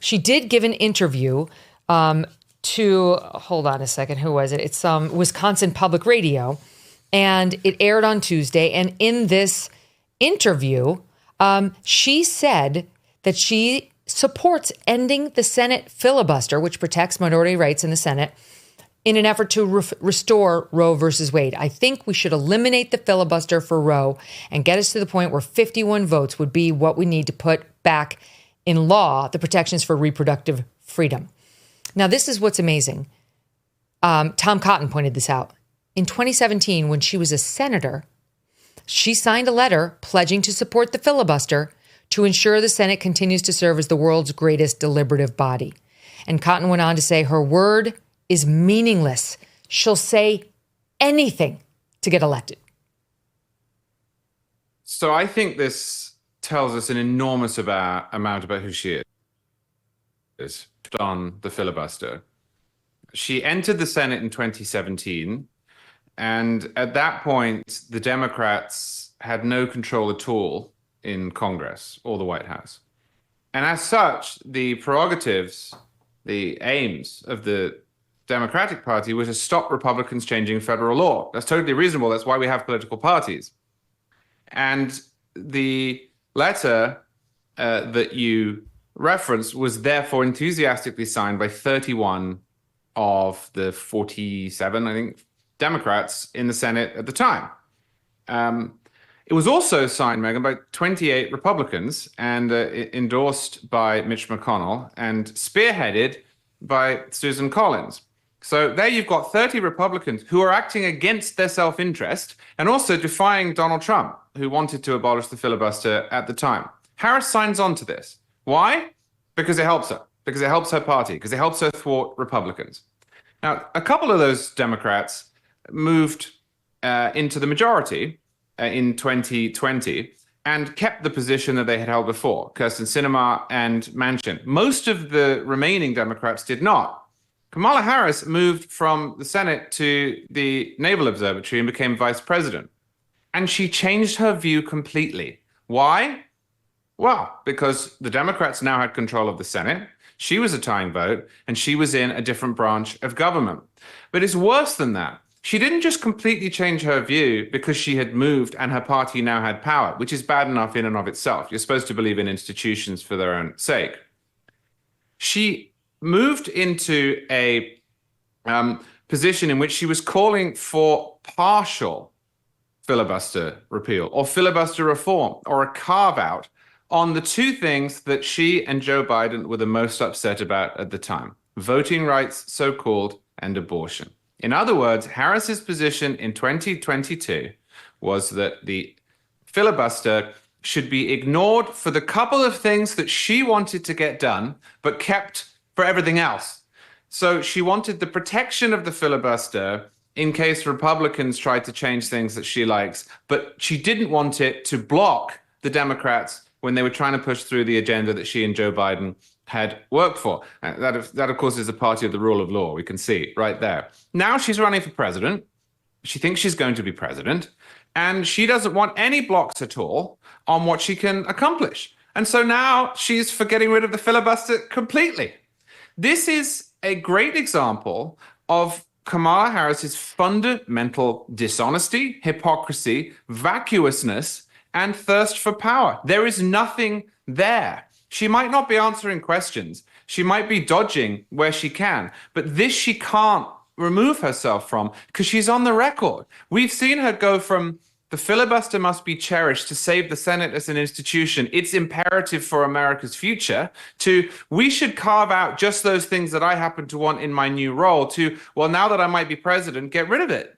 She did give an interview to, hold on a second, who was it? It's Wisconsin Public Radio, and it aired on Tuesday. And in this interview, she said that she supports ending the Senate filibuster, which protects minority rights in the Senate, in an effort to restore Roe versus Wade. I think we should eliminate the filibuster for Roe and get us to the point where 51 votes would be what we need to put back in law the protections for reproductive freedom. Now, this is what's amazing. Tom Cotton pointed this out. In 2017, when she was a senator, she signed a letter pledging to support the filibuster to ensure the Senate continues to serve as the world's greatest deliberative body. And Cotton went on to say her word is meaningless. She'll say anything to get elected. So I think this tells us an enormous amount about who she is on the filibuster. She entered the Senate in 2017, and at that point, the Democrats had no control at all in Congress or the White House. And as such, the prerogatives, the aims of the Democratic Party were to stop Republicans changing federal law. That's totally reasonable. That's why we have political parties. And the letter that you referenced was therefore enthusiastically signed by 31 of the 47, I think, Democrats in the Senate at the time. It was also signed, Megyn, by 28 Republicans and endorsed by Mitch McConnell and spearheaded by Susan Collins. So there you've got 30 Republicans who are acting against their self-interest and also defying Donald Trump, who wanted to abolish the filibuster at the time. Harris signs on to this. Why? Because it helps her. Because it helps her party. Because it helps her thwart Republicans. Now, a couple of those Democrats moved into the majority in 2020 and kept the position that they had held before, Kirsten Sinema and Manchin. Most of the remaining Democrats did not. Kamala Harris moved from the Senate to the Naval Observatory and became vice president. And she changed her view completely. Why? Well, because the Democrats now had control of the Senate. She was a tying vote, and she was in a different branch of government. But it's worse than that. She didn't just completely change her view because she had moved and her party now had power, which is bad enough in and of itself. You're supposed to believe in institutions for their own sake. She moved into a position in which she was calling for partial filibuster repeal or filibuster reform or a carve-out on the two things that she and Joe Biden were the most upset about at the time: voting rights, so-called, and abortion. In other words, Harris's position in 2022 was that the filibuster should be ignored for the couple of things that she wanted to get done, but kept for everything else. So she wanted the protection of the filibuster in case Republicans tried to change things that she likes, but she didn't want it to block the Democrats when they were trying to push through the agenda that she and Joe Biden had worked for. That, of course, is a party of the rule of law. We can see right there. Now she's running for president. She thinks she's going to be president, and she doesn't want any blocks at all on what she can accomplish. And so now she's for getting rid of the filibuster completely. This is a great example of Kamala Harris's fundamental dishonesty, hypocrisy, vacuousness, and thirst for power. There is nothing there. She might not be answering questions. She might be dodging where she can, but this she can't remove herself from because she's on the record. We've seen her go from the filibuster must be cherished to save the Senate as an institution, it's imperative for America's future, to we should carve out just those things that I happen to want in my new role, to, well, now that I might be president, get rid of it.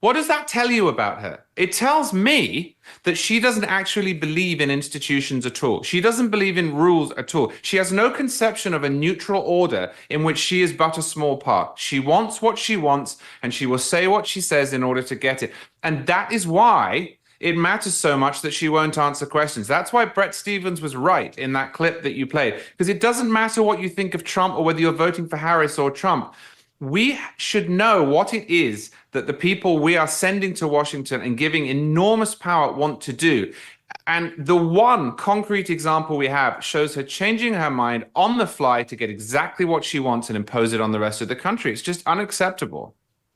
What does that tell you about her? It tells me that she doesn't actually believe in institutions at all. She doesn't believe in rules at all. She has no conception of a neutral order in which she is but a small part. She wants what she wants, and she will say what she says in order to get it. And that is why it matters so much that she won't answer questions. That's why Bret Stephens was right in that clip that you played, because it doesn't matter what you think of Trump or whether you're voting for Harris or Trump. We should know what it is that the people we are sending to Washington and giving enormous power want to do. And the one concrete example we have shows her changing her mind on the fly to get exactly what she wants and impose it on the rest of the country. It's just unacceptable.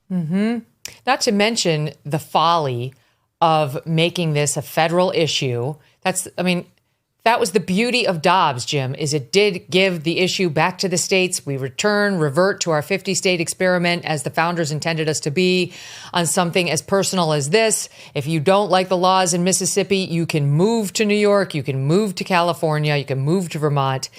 Not to mention the folly of making this a federal issue. That was the beauty of Dobbs, Jim, is it did give the issue back to the states. We revert to our 50-state experiment as the founders intended us to be on something as personal as this. If you don't like the laws in Mississippi, you can move to New York, you can move to California, you can move to Vermont.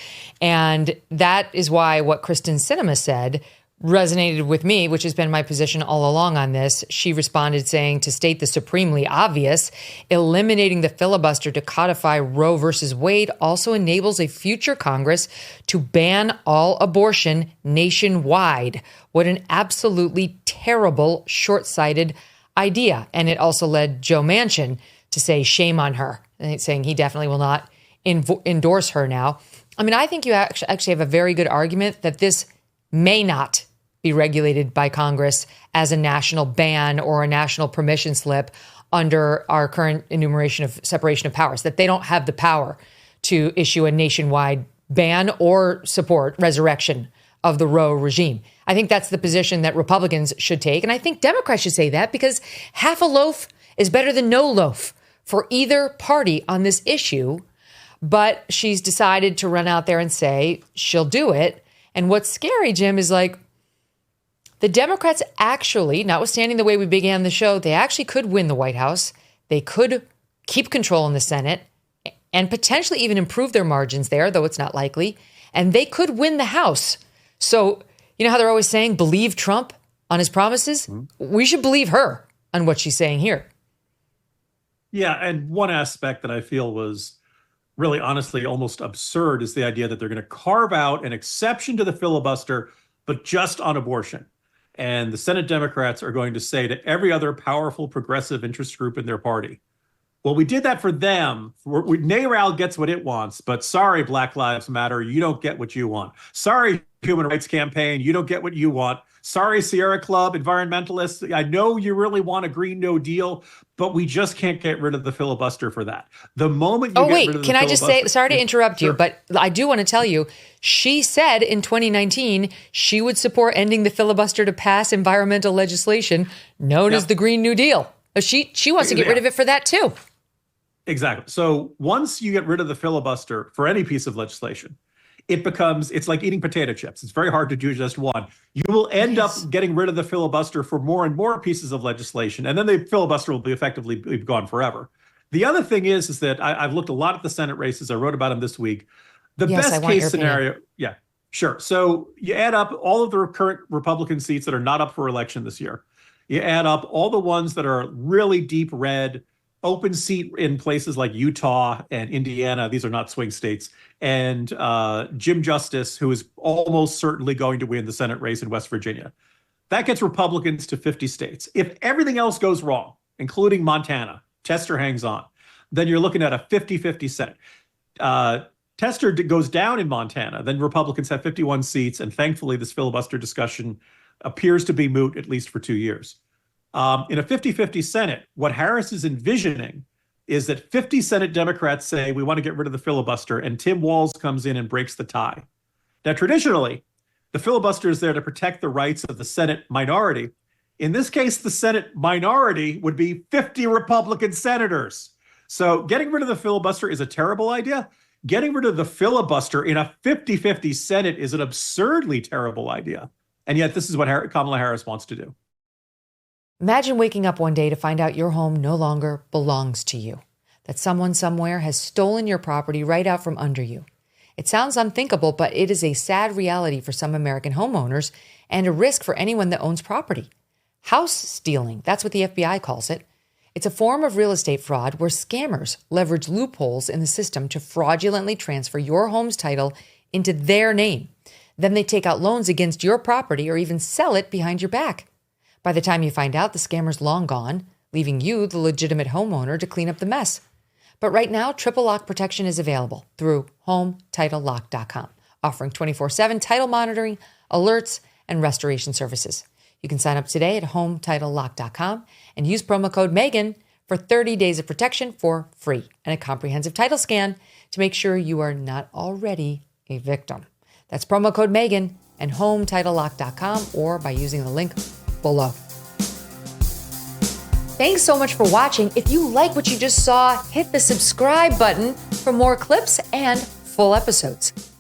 And that is why what Kristen Sinema said resonated with me, which has been my position all along on this. She responded saying, to state the supremely obvious, eliminating the filibuster to codify Roe versus Wade also enables a future Congress to ban all abortion nationwide. What an absolutely terrible, short-sighted idea. And it also led Joe Manchin to say shame on her, saying he definitely will not endorse her now. I mean, I think you actually have a very good argument that this may not be regulated by Congress as a national ban or a national permission slip under our current enumeration of separation of powers, that they don't have the power to issue a nationwide ban or support resurrection of the Roe regime. I think that's the position that Republicans should take. And I think Democrats should say that, because half a loaf is better than no loaf for either party on this issue. But she's decided to run out there and say she'll do it. And what's scary, Jim, is like, the Democrats actually, notwithstanding the way we began the show, they actually could win the White House. They could keep control in the Senate and potentially even improve their margins there, though it's not likely. And they could win the House. So, you know how they're always saying, believe Trump on his promises? We should believe her on what she's saying here. Yeah, and one aspect that I feel was really honestly almost absurd is the idea that they're going to carve out an exception to the filibuster, but just on abortion. And the Senate Democrats are going to say to every other powerful progressive interest group in their party, well, we did that for them. NARAL gets what it wants, but sorry, Black Lives Matter, you don't get what you want. Sorry, Human Rights Campaign, you don't get what you want. Sorry, Sierra Club, environmentalists, I know you really want a Green No Deal, but we just can't get rid of the filibuster for that. The moment you get rid of the filibuster... Can I just say, sorry to interrupt you, but I do want to tell you, she said in 2019 she would support ending the filibuster to pass environmental legislation known as the Green New Deal. She wants to get rid of it for that too. Exactly. So once you get rid of the filibuster for any piece of legislation, it's like eating potato chips. It's very hard to do just one. You will end up getting rid of the filibuster for more and more pieces of legislation, and then the filibuster will be effectively gone forever. The other thing is that I've looked a lot at the Senate races. I wrote about them this week. The best case scenario, yeah, sure. So you add up all of the current Republican seats that are not up for election this year. You add up all the ones that are really deep red, open seat in places like Utah and Indiana. These are not swing states. And Jim Justice, who is almost certainly going to win the Senate race in West Virginia. That gets Republicans to 50 states. If everything else goes wrong, including Montana, Tester hangs on, then you're looking at a 50-50 Senate. Tester goes down in Montana, then Republicans have 51 seats. And thankfully, this filibuster discussion appears to be moot, at least for 2 years. In a 50-50 Senate, what Harris is envisioning is that 50 Senate Democrats say we want to get rid of the filibuster, and Tim Walz comes in and breaks the tie. Now, traditionally, the filibuster is there to protect the rights of the Senate minority. In this case, the Senate minority would be 50 Republican senators. So getting rid of the filibuster is a terrible idea. Getting rid of the filibuster in a 50-50 Senate is an absurdly terrible idea. And yet this is what Kamala Harris wants to do. Imagine waking up one day to find out your home no longer belongs to you, that someone somewhere has stolen your property right out from under you. It sounds unthinkable, but it is a sad reality for some American homeowners and a risk for anyone that owns property. House stealing, that's what the FBI calls it. It's a form of real estate fraud where scammers leverage loopholes in the system to fraudulently transfer your home's title into their name. Then they take out loans against your property or even sell it behind your back. By the time you find out, the scammer's long gone, leaving you, the legitimate homeowner, to clean up the mess. But right now, triple lock protection is available through HomeTitleLock.com, offering 24/7 title monitoring, alerts, and restoration services. You can sign up today at HomeTitleLock.com and use promo code Megyn for 30 days of protection for free and a comprehensive title scan to make sure you are not already a victim. That's promo code Megyn and HomeTitleLock.com or by using the link below. Thanks so much for watching. If you like what you just saw, hit the subscribe button for more clips and full episodes.